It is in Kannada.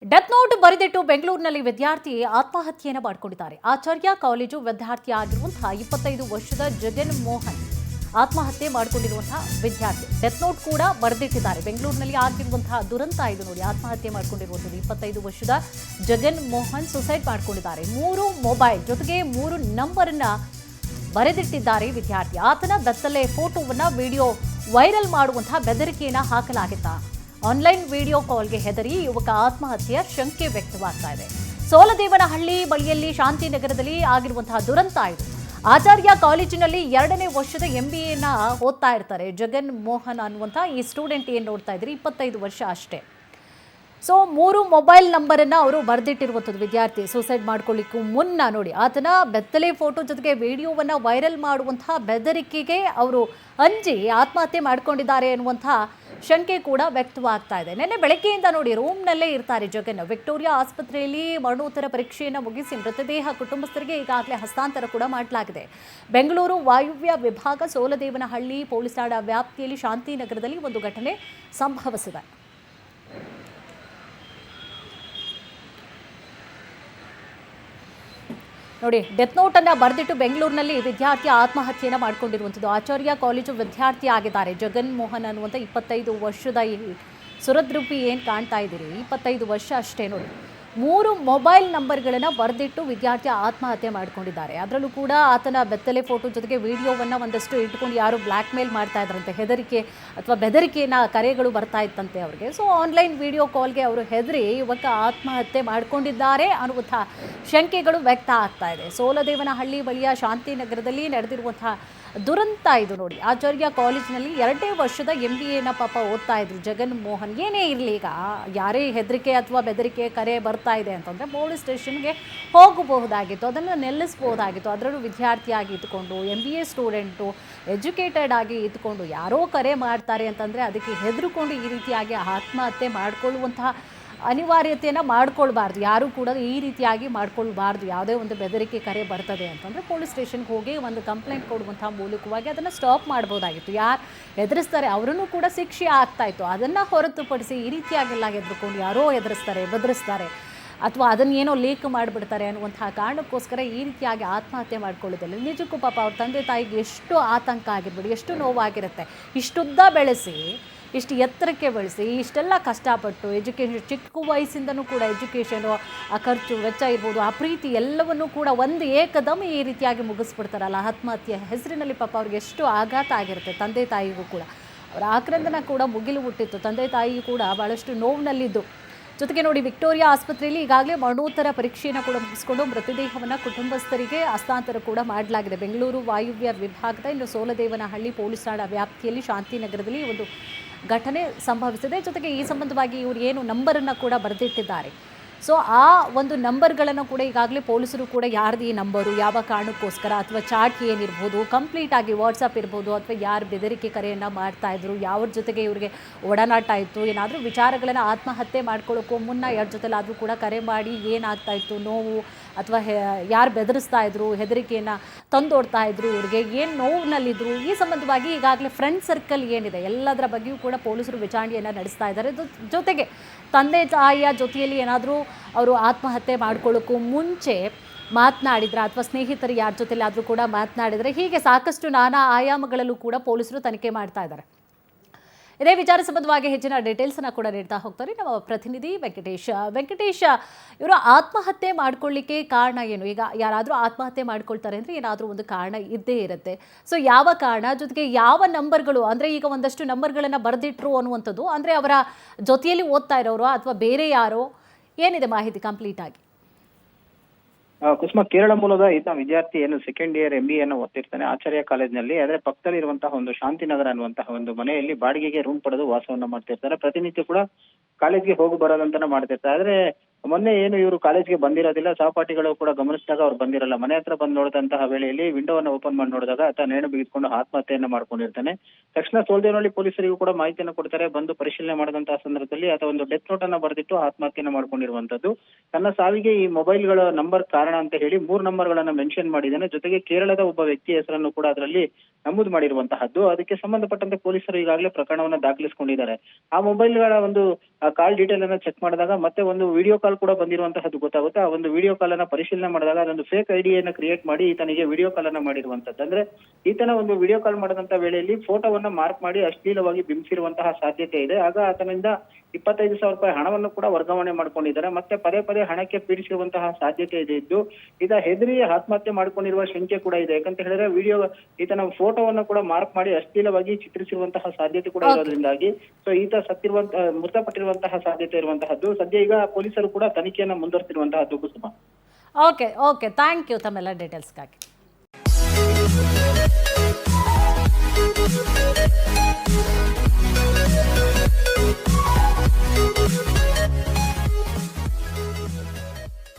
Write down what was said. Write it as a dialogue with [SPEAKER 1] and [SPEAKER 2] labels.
[SPEAKER 1] ಡೆತ್ ನೋಟ್ ಬರೆದಿಟ್ಟು ಬೆಂಗಳೂರಿನಲ್ಲಿ ವಿದ್ಯಾರ್ಥಿ ಆತ್ಮಹತ್ಯೆಯನ್ನು ಮಾಡಿಕೊಂಡಿದ್ದಾರೆ. ಆಚಾರ್ಯ ಕಾಲೇಜು ವಿದ್ಯಾರ್ಥಿ ಆಗಿರುವಂತಹ 25 ವರ್ಷದ ಜಗನ್ ಮೋಹನ್ ಆತ್ಮಹತ್ಯೆ ಮಾಡಿಕೊಂಡಿರುವಂತಹ ವಿದ್ಯಾರ್ಥಿ. ಡೆತ್ ನೋಟ್ ಕೂಡ ಬರೆದಿಟ್ಟಿದ್ದಾರೆ. ಬೆಂಗಳೂರಿನಲ್ಲಿ ಆಗಿರುವಂತಹ ದುರಂತ ಇದು ನೋಡಿ. ಆತ್ಮಹತ್ಯೆ ಮಾಡಿಕೊಂಡಿರುವಂಥದ್ದು 25 ವರ್ಷದ ಜಗನ್ ಮೋಹನ್ ಸುಸೈಡ್ ಮಾಡಿಕೊಂಡಿದ್ದಾರೆ. 3 ಮೊಬೈಲ್ ಜೊತೆಗೆ 3 ನಂಬರ್ ಅನ್ನ ಬರೆದಿಟ್ಟಿದ್ದಾರೆ ವಿದ್ಯಾರ್ಥಿ. ಆತನ ಬೆತ್ತಲೆ ಫೋಟೋವನ್ನ ವಿಡಿಯೋ ವೈರಲ್ ಮಾಡುವಂತಹ ಬೆದರಿಕೆಯನ್ನ ಹಾಕಲಾಗಿತ್ತು. ಆನ್ಲೈನ್ ವಿಡಿಯೋ ಕಾಲ್ಗೆ ಹೆದರಿ ಯುವಕ ಆತ್ಮಹತ್ಯೆಯ ಶಂಕೆ ವ್ಯಕ್ತವಾಗ್ತಾ ಇದೆ. ಸೋಲದೇವನಹಳ್ಳಿ ಬಳಿಯಲ್ಲಿ ಶಾಂತಿನಗರದಲ್ಲಿ ಆಗಿರುವಂತಹ ದುರಂತ ಇದು. ಆಚಾರ್ಯ ಕಾಲೇಜಿನಲ್ಲಿ 2ನೇ ವರ್ಷದ MBAನ ಓದ್ತಾ ಇರ್ತಾರೆ ಜಗನ್ ಮೋಹನ್ ಅನ್ನುವಂಥ ಈ ಸ್ಟೂಡೆಂಟ್. ಏನು ನೋಡ್ತಾ ಇದ್ರಿ, 25 ವರ್ಷ ಅಷ್ಟೇ. ಸೊ 3 ಮೊಬೈಲ್ ನಂಬರನ್ನು ಅವರು ಬರೆದಿಟ್ಟಿರುವಂಥದ್ದು ವಿದ್ಯಾರ್ಥಿ ಸೂಸೈಡ್ ಮಾಡ್ಕೊಳ್ಳಿಕ್ಕೂ ಮುನ್ನ ನೋಡಿ. ಆತನ ಬೆತ್ತಲೆ ಫೋಟೋ ಜೊತೆಗೆ ವಿಡಿಯೋವನ್ನು ವೈರಲ್ ಮಾಡುವಂತಹ ಬೆದರಿಕೆಗೆ ಅವರು ಅಂಜಿ ಆತ್ಮಹತ್ಯೆ ಮಾಡ್ಕೊಂಡಿದ್ದಾರೆ ಅನ್ನುವಂಥ ಶಂಕೆ ಕೂಡ ವ್ಯಕ್ತವಾಗ್ತಾ ಇದೆ. ನಿನ್ನೆ ಬೆಳಗ್ಗೆಯಿಂದ ನೋಡಿ ರೂಮ್ನಲ್ಲೇ ಇರ್ತಾರೆ ಜಗನ್. ವಿಕ್ಟೋರಿಯಾ ಆಸ್ಪತ್ರೆಯಲ್ಲಿ ಮರಣೋತ್ತರ ಪರೀಕ್ಷೆಯನ್ನು ಮುಗಿಸಿ ಮೃತದೇಹ ಕುಟುಂಬಸ್ಥರಿಗೆ ಈಗಾಗಲೇ ಹಸ್ತಾಂತರ ಕೂಡ ಮಾಡಲಾಗಿದೆ. ಬೆಂಗಳೂರು ವಾಯುವ್ಯ ವಿಭಾಗ ಸೋಲದೇವನಹಳ್ಳಿ ಪೊಲೀಸ್ ಠಾಣಾ ವ್ಯಾಪ್ತಿಯಲ್ಲಿ ಶಾಂತಿನಗರದಲ್ಲಿ ಒಂದು ಘಟನೆ ಸಂಭವಿಸಿದೆ. ನೋಡಿ, ಡೆತ್ ನೋಟನ್ನು ಬರೆದಿಟ್ಟು ಬೆಂಗಳೂರಿನಲ್ಲಿ ವಿದ್ಯಾರ್ಥಿ ಆತ್ಮಹತ್ಯೆಯನ್ನು ಮಾಡಿಕೊಂಡಿರುವಂಥದ್ದು. ಆಚಾರ್ಯ ಕಾಲೇಜು ವಿದ್ಯಾರ್ಥಿ ಆಗಿದ್ದಾರೆ ಜಗನ್ ಮೋಹನ್ ಅನ್ನುವಂಥ 25 ವರ್ಷದ ಈ ಸುರದ್ರೂಪಿ ಏನು ಕಾಣ್ತಾ ಇದ್ದೀರಿ, 25 ವರ್ಷ ಅಷ್ಟೇ ನೋಡಿ. 3 ಮೊಬೈಲ್ ನಂಬರ್ಗಳನ್ನು ಬರೆದಿಟ್ಟು ವಿದ್ಯಾರ್ಥಿ ಆತ್ಮಹತ್ಯೆ ಮಾಡಿಕೊಂಡಿದ್ದಾರೆ. ಅದರಲ್ಲೂ ಕೂಡ ಆತನ ಬೆತ್ತಲೆ ಫೋಟೋ ಜೊತೆಗೆ ವಿಡಿಯೋವನ್ನು ಒಂದಷ್ಟು ಇಟ್ಕೊಂಡು ಯಾರು ಬ್ಲ್ಯಾಕ್ ಮೇಲ್ ಮಾಡ್ತಾ ಇದ್ರಂತೆ, ಹೆದರಿಕೆ ಅಥವಾ ಬೆದರಿಕೆಯನ್ನು ಕರೆಗಳು ಬರ್ತಾ ಇತ್ತಂತೆ ಅವರಿಗೆ. ಸೊ ಆನ್ಲೈನ್ ವಿಡಿಯೋ ಕಾಲ್ಗೆ ಅವರು ಹೆದರಿ ಯುವಕ ಆತ್ಮಹತ್ಯೆ ಮಾಡಿಕೊಂಡಿದ್ದಾರೆ ಅನ್ನುವಂಥ ಶಂಕೆಗಳು ವ್ಯಕ್ತ ಆಗ್ತಾ ಇದೆ. ಸೋಲದೇವನಹಳ್ಳಿ ಬಳಿಯ ಶಾಂತಿನಗರದಲ್ಲಿ ನಡೆದಿರುವಂತಹ ದುರಂತ ಇದು ನೋಡಿ. ಆಚಾರ್ಯ ಕಾಲೇಜಿನಲ್ಲಿ 2ನೇ ವರ್ಷದ MBAನ ಪಾಪ ಓದ್ತಾ ಇದ್ರು ಜಗನ್ ಮೋಹನ್. ಏನೇ ಇರಲಿ, ಈಗ ಯಾರೇ ಹೆದರಿಕೆ ಅಥವಾ ಬೆದರಿಕೆ ಕರೆ ಬರ್ತಾ ಇದೆ ಅಂತಂದರೆ ಪೊಲೀಸ್ ಸ್ಟೇಷನ್ಗೆ ಹೋಗಬಹುದಾಗಿತ್ತು, ಅದನ್ನು ನಿಲ್ಲಿಸ್ಬೋದಾಗಿತ್ತು. ಅದರಲ್ಲೂ ವಿದ್ಯಾರ್ಥಿಯಾಗಿ ಇದ್ಕೊಂಡು MBA ಸ್ಟೂಡೆಂಟು ಎಜುಕೇಟೆಡ್ ಆಗಿ ಇದ್ಕೊಂಡು ಯಾರೋ ಕರೆ ಮಾಡ್ತಾರೆ ಅಂತಂದರೆ ಅದಕ್ಕೆ ಹೆದರ್ಕೊಂಡು ಈ ರೀತಿಯಾಗಿ ಆತ್ಮಹತ್ಯೆ ಮಾಡಿಕೊಳ್ಳುವಂತಹ ಅನಿವಾರ್ಯತೆಯನ್ನು ಮಾಡ್ಕೊಳ್ಬಾರ್ದು. ಯಾರೂ ಕೂಡ ಈ ರೀತಿಯಾಗಿ ಮಾಡ್ಕೊಳ್ಬಾರ್ದು. ಯಾವುದೇ ಒಂದು ಬೆದರಿಕೆ ಕರೆ ಬರ್ತದೆ ಅಂತಂದರೆ ಪೊಲೀಸ್ ಸ್ಟೇಷನ್ಗೆ ಹೋಗಿ ಒಂದು ಕಂಪ್ಲೇಂಟ್ ಕೊಡುವಂಥ ಮೂಲಕವಾಗಿ ಅದನ್ನು ಸ್ಟಾಪ್ ಮಾಡ್ಬೋದಾಗಿತ್ತು. ಯಾರು ಹೆದರಿಸ್ತಾರೆ ಅವರನ್ನು ಕೂಡ ಶಿಕ್ಷೆ ಆಗ್ತಾಯಿತ್ತು. ಅದನ್ನು ಹೊರತುಪಡಿಸಿ ಈ ರೀತಿಯಾಗೆಲ್ಲ ಹೆದರ್ಕೊಂಡು ಯಾರೋ ಹೆದರಿಸ್ತಾರೆ, ಬೆದರಿಸ್ತಾರೆ ಅಥವಾ ಅದನ್ನೇನೋ ಲೀಕ್ ಮಾಡಿಬಿಡ್ತಾರೆ ಅನ್ನುವಂಥ ಕಾರಣಕ್ಕೋಸ್ಕರ ಈ ರೀತಿಯಾಗಿ ಆತ್ಮಹತ್ಯೆ ಮಾಡ್ಕೊಳ್ಳೋದಿಲ್ಲ. ನಿಜಕ್ಕೂ ಪಾಪ ಅವ್ರ ತಂದೆ ತಾಯಿಗೆ ಎಷ್ಟು ಆತಂಕ ಆಗಿರ್ಬೋದು, ಎಷ್ಟು ನೋವಾಗಿರುತ್ತೆ. ಇಷ್ಟುದ್ದ ಬೆಳೆಸಿ, ಇಷ್ಟು ಎತ್ತರಕ್ಕೆ ಬೆಳೆಸಿ, ಇಷ್ಟೆಲ್ಲ ಕಷ್ಟಪಟ್ಟು ಎಜುಕೇಷನ್, ಚಿಕ್ಕ ವಯಸ್ಸಿಂದನೂ ಕೂಡ ಎಜುಕೇಷನು, ಆ ಖರ್ಚು ವೆಚ್ಚ ಇರ್ಬೋದು, ಆ ಪ್ರೀತಿ ಎಲ್ಲವನ್ನೂ ಕೂಡ ಒಂದು ಏಕದಮ್ ಈ ರೀತಿಯಾಗಿ ಮುಗಿಸ್ಬಿಡ್ತಾರಲ್ಲ. ಆತ್ಮಹತ್ಯೆ ಹೆಸರಿನಲ್ಲಿ ಪಾಪ ಅವ್ರಿಗೆ ಎಷ್ಟು ಆಘಾತ ಆಗಿರುತ್ತೆ. ತಂದೆ ತಾಯಿಗೂ ಕೂಡ ಅವರ ಆಕ್ರಂದನ ಕೂಡ ಮುಗಿಲು ಹುಟ್ಟಿತ್ತು. ತಂದೆ ತಾಯಿ ಕೂಡ ಭಾಳಷ್ಟು ನೋವಿನಲ್ಲಿದ್ದು. ಜೊತೆಗೆ ನೋಡಿ, ವಿಕ್ಟೋರಿಯಾ ಆಸ್ಪತ್ರೆಯಲ್ಲಿ ಈಗಾಗಲೇ ಮರಣೋತ್ತರ ಪರೀಕ್ಷೆಯನ್ನು ಕೂಡ ಮುಗಿಸ್ಕೊಂಡು ಮೃತದೇಹವನ್ನು ಕುಟುಂಬಸ್ಥರಿಗೆ ಹಸ್ತಾಂತರ ಕೂಡ ಮಾಡಲಾಗಿದೆ. ಬೆಂಗಳೂರು ವಾಯುವ್ಯ ವಿಭಾಗದ ಇನ್ನು ಸೋಲದೇವನಹಳ್ಳಿ ಪೊಲೀಸ್ ಠಾಣಾ ವ್ಯಾಪ್ತಿಯಲ್ಲಿ ಶಾಂತಿನಗರದಲ್ಲಿ ಒಂದು ಘಟನೆ ಸಂಭವಿಸಿದೆ. ಜೊತೆಗೆ ಈ ಸಂಬಂಧವಾಗಿ ಇವರು ಏನು ನಂಬರನ್ನು ಕೂಡ ಬರೆದಿಟ್ಟಿದ್ದಾರೆ. ಸೊ ಆ ಒಂದು ನಂಬರ್ಗಳನ್ನು ಕೂಡ ಈಗಾಗಲೇ ಪೊಲೀಸರು ಕೂಡ ಯಾರ್ದು ಈ ನಂಬರು, ಯಾವ ಕಾರಣಕ್ಕೋಸ್ಕರ, ಅಥವಾ ಚಾಟ್ ಏನಿರ್ಬೋದು, ಕಂಪ್ಲೀಟಾಗಿ ವಾಟ್ಸಪ್ ಇರ್ಬೋದು, ಅಥವಾ ಯಾರು ಬೆದರಿಕೆ ಕರೆಯನ್ನು ಮಾಡ್ತಾಯಿದ್ರು, ಯಾವ್ರ ಜೊತೆಗೆ ಇವರಿಗೆ ಒಡನಾಟ ಇತ್ತು, ಏನಾದರೂ ವಿಚಾರಗಳನ್ನು ಆತ್ಮಹತ್ಯೆ ಮಾಡ್ಕೊಳ್ಳೋಕ್ಕೂ ಮುನ್ನ ಯಾರ ಜೊತೆಲಾದರೂ ಕೂಡ ಕರೆ ಮಾಡಿ ಏನಾಗ್ತಾಯಿತ್ತು, ನೋವು ಅಥವಾ ಯಾರು ಬೆದರಿಸ್ತಾ ಇದ್ರು, ಹೆದರಿಕೆಯನ್ನು ತಂದೋಡ್ತಾ ಇದ್ರು, ಇವರಿಗೆ ಏನು ನೋವಿನಲ್ಲಿದ್ದರು, ಈ ಸಂಬಂಧವಾಗಿ ಈಗಾಗಲೇ ಫ್ರೆಂಡ್ ಸರ್ಕಲ್ ಏನಿದೆ ಎಲ್ಲದರ ಬಗ್ಗೆಯೂ ಕೂಡ ಪೊಲೀಸರು ವಿಚಾರಣೆಯನ್ನು ನಡೆಸ್ತಾ ಇದ್ದಾರೆ. ಜೊತೆಗೆ ತಂದೆ ತಾಯಿಯ ಜೊತೆಯಲ್ಲಿ ಏನಾದರೂ ಅವರು ಆತ್ಮಹತ್ಯೆ ಮಾಡ್ಕೊಳ್ಳೋಕ್ಕೂ ಮುಂಚೆ ಮಾತನಾಡಿದ್ರೆ ಅಥವಾ ಸ್ನೇಹಿತರು ಯಾರ ಜೊತೆಲಾದರೂ ಕೂಡ ಮಾತನಾಡಿದರೆ, ಹೀಗೆ ಸಾಕಷ್ಟು ನಾನಾ ಆಯಾಮಗಳಲ್ಲೂ ಕೂಡ ಪೊಲೀಸರು ತನಿಖೆ ಮಾಡ್ತಾ ಇದ್ದಾರೆ. ಇದೇ ವಿಚಾರ ಸಂಬಂಧವಾಗಿ ಹೆಚ್ಚಿನ ಡೀಟೇಲ್ಸನ್ನು ಕೂಡ ನೀಡ್ತಾ ಹೋಗ್ತಾರೆ ನಮ್ಮ ಪ್ರತಿನಿಧಿ ವೆಂಕಟೇಶ್. ಇವರು ಆತ್ಮಹತ್ಯೆ ಮಾಡ್ಕೊಳ್ಳಿಕ್ಕೆ ಕಾರಣ ಏನು? ಈಗ ಯಾರಾದರೂ ಆತ್ಮಹತ್ಯೆ ಮಾಡ್ಕೊಳ್ತಾರೆ ಅಂದರೆ ಏನಾದರೂ ಒಂದು ಕಾರಣ ಇದ್ದೇ ಇರುತ್ತೆ. ಸೊ ಯಾವ ಕಾರಣ, ಜೊತೆಗೆ ಯಾವ ನಂಬರ್ಗಳು, ಅಂದರೆ ಈಗ ಒಂದಷ್ಟು ನಂಬರ್ಗಳನ್ನು ಬರೆದಿಟ್ರು ಅನ್ನುವಂಥದ್ದು, ಅಂದರೆ ಅವರ ಜೊತೆಯಲ್ಲಿ ಓದ್ತಾ ಇರೋರು ಅಥವಾ ಬೇರೆ ಯಾರೋ, ಏನಿದೆ ಮಾಹಿತಿ ಕಂಪ್ಲೀಟ್ ಆಗಿ?
[SPEAKER 2] ಕುಸುಮ, ಕೇರಳ ಮೂಲದ ಈತ ವಿದ್ಯಾರ್ಥಿ ಏನು ಸೆಕೆಂಡ್ ಇಯರ್ MBA ಓದ್ತಿರ್ತಾನೆ ಆಚಾರ್ಯ ಕಾಲೇಜ್ನಲ್ಲಿ. ಆದ್ರೆ ಪಕ್ಕದಲ್ಲಿ ಇರುವಂತಹ ಒಂದು ಶಾಂತಿನಗರ ಅನ್ನುವಂತಹ ಒಂದು ಮನೆಯಲ್ಲಿ ಬಾಡಿಗೆಗೆ ರೂಮ್ ಪಡೆದು ವಾಸವನ್ನ ಮಾಡ್ತಿರ್ತಾರೆ. ಪ್ರತಿನಿತ್ಯ ಕೂಡ ಕಾಲೇಜ್ಗೆ ಹೋಗಿ ಬರೋದಂತಾನೆ ಮಾಡ್ತಿರ್ತಾರೆ. ಆದ್ರೆ ಮೊನ್ನೆ ಏನು ಇವರು ಕಾಲೇಜ್ಗೆ ಬಂದಿರೋದಿಲ್ಲ, ಸಹಪಾಠಿಗಳು ಕೂಡ ಗಮನಿಸಿದಾಗ ಅವ್ರು ಬಂದಿರಲ್ಲ. ಮನೆ ಹತ್ರ ಬಂದು ನೋಡಿದಂತಹ ವೇಳೆಯಲ್ಲಿ ವಿಂಡೋವನ್ನ ಓಪನ್ ಮಾಡಿ ನೋಡಿದಾಗ ಆತ ನೇಣು ಬಿಗಿದುಕೊಂಡು ಆತ್ಮಹತ್ಯೆಯನ್ನ ಮಾಡ್ಕೊಂಡಿರ್ತಾನೆ. ತಕ್ಷಣ ಸೋಲ್ದೇನಹಳ್ಳಿ ಪೊಲೀಸರಿಗೂ ಕೂಡ ಮಾಹಿತಿಯನ್ನು ಕೊಡ್ತಾರೆ. ಬಂದು ಪರಿಶೀಲನೆ ಮಾಡಿದಂತಹ ಸಂದರ್ಭದಲ್ಲಿ ಆತ ಒಂದು ಡೆತ್ ನೋಟ್ ಅನ್ನ ಬರೆದಿಟ್ಟು ಆತ್ಮಹತ್ಯೆಯನ್ನ ಮಾಡ್ಕೊಂಡಿರುವಂತದ್ದು. ತನ್ನ ಸಾವಿಗೆ ಈ ಮೊಬೈಲ್ಗಳ ನಂಬರ್ ಕಾರಣ ಅಂತ ಹೇಳಿ 3 ನಂಬರ್ಗಳನ್ನ ಮೆನ್ಷನ್ ಮಾಡಿದ್ದಾನೆ. ಜೊತೆಗೆ ಕೇರಳದ ಒಬ್ಬ ವ್ಯಕ್ತಿಯ ಹೆಸರನ್ನು ಕೂಡ ಅದರಲ್ಲಿ ನಮೂದು ಮಾಡಿರುವಂತಹದ್ದು. ಅದಕ್ಕೆ ಸಂಬಂಧಪಟ್ಟಂತೆ ಪೊಲೀಸರು ಈಗಾಗಲೇ ಪ್ರಕರಣವನ್ನ ದಾಖಲಿಸಿಕೊಂಡಿದ್ದಾರೆ. ಆ ಮೊಬೈಲ್ಗಳ ಒಂದು ಕಾಲ್ ಡೀಟೇಲ್ ಅನ್ನ ಚೆಕ್ ಮಾಡಿದಾಗ ಮತ್ತೆ ಒಂದು ವಿಡಿಯೋ ಕಾಲ್ ಕೂಡ ಬಂದಿರುವಂತಹದ್ದು ಗೊತ್ತಾಗುತ್ತೆ. ಆ ಒಂದು ವಿಡಿಯೋ ಕಾಲ್ ಅನ್ನ ಪರಿಶೀಲನೆ ಮಾಡಿದಾಗ ಅದೊಂದು ಫೇಕ್ ಐಡಿಯನ್ನು ಕ್ರಿಯೇಟ್ ಮಾಡಿ ಈತನಿಗೆ ವಿಡಿಯೋ ಕಾಲ್ ಅನ್ನ ಮಾಡಿರುವಂತದ್ದು. ಅಂದ್ರೆ ಈತನ ಒಂದು ವಿಡಿಯೋ ಕಾಲ್ ಮಾಡಿದಂತ ವೇಳೆಯಲ್ಲಿ ಫೋಟೋವನ್ನ ಮಾರ್ಕ್ ಮಾಡಿ ಅಶ್ಲೀಲವಾಗಿ ಬಿಂಬಿಸಿರುವಂತಹ ಸಾಧ್ಯತೆ ಇದೆ. ಆಗ ಆತನಿಂದ 25,000 ರೂಪಾಯಿ ಹಣವನ್ನು ಕೂಡ ವರ್ಗಾವಣೆ ಮಾಡ್ಕೊಂಡಿದ್ದಾರೆ. ಮತ್ತೆ ಪದೇ ಪದೇ ಹಣಕ್ಕೆ ಪೀಡಿಸಿರುವಂತಹ ಸಾಧ್ಯತೆ ಇದೆ ಇದ್ದು ಈತ ಹೆದರಿ ಆತ್ಮಹತ್ಯೆ ಮಾಡ್ಕೊಂಡಿರುವ ಶಂಕೆ ಕೂಡ ಇದೆ. ಯಾಕಂತ ಹೇಳಿದ್ರೆ ವಿಡಿಯೋ ಈತನ ಫೋಟೋವನ್ನು ಕೂಡ ಮಾರ್ಕ್ ಮಾಡಿ ಅಶ್ಲೀಲವಾಗಿ ಚಿತ್ರಿಸಿರುವಂತಹ ಸಾಧ್ಯತೆ ಕೂಡ ಇರೋದ್ರಿಂದಾಗಿ ಸೊ ಈತ ಮೃತಪಟ್ಟಿರುವಂತಹ ಸಾಧ್ಯತೆ ಇರುವಂತಹದ್ದು. ಸದ್ಯ ಈಗ ಪೊಲೀಸರು ಕೂಡ ತನಿಖೆಯನ್ನ ಮುಂದುವರೆಸಿರುವಂತಹದ್ದು. ಕುಸುಮ.
[SPEAKER 1] ಓಕೆ ಥ್ಯಾಂಕ್ ಯು ತಮ್ಮೆಲ್ಲ ಡೀಟೇಲ್ಸ್ಗಾಗಿ.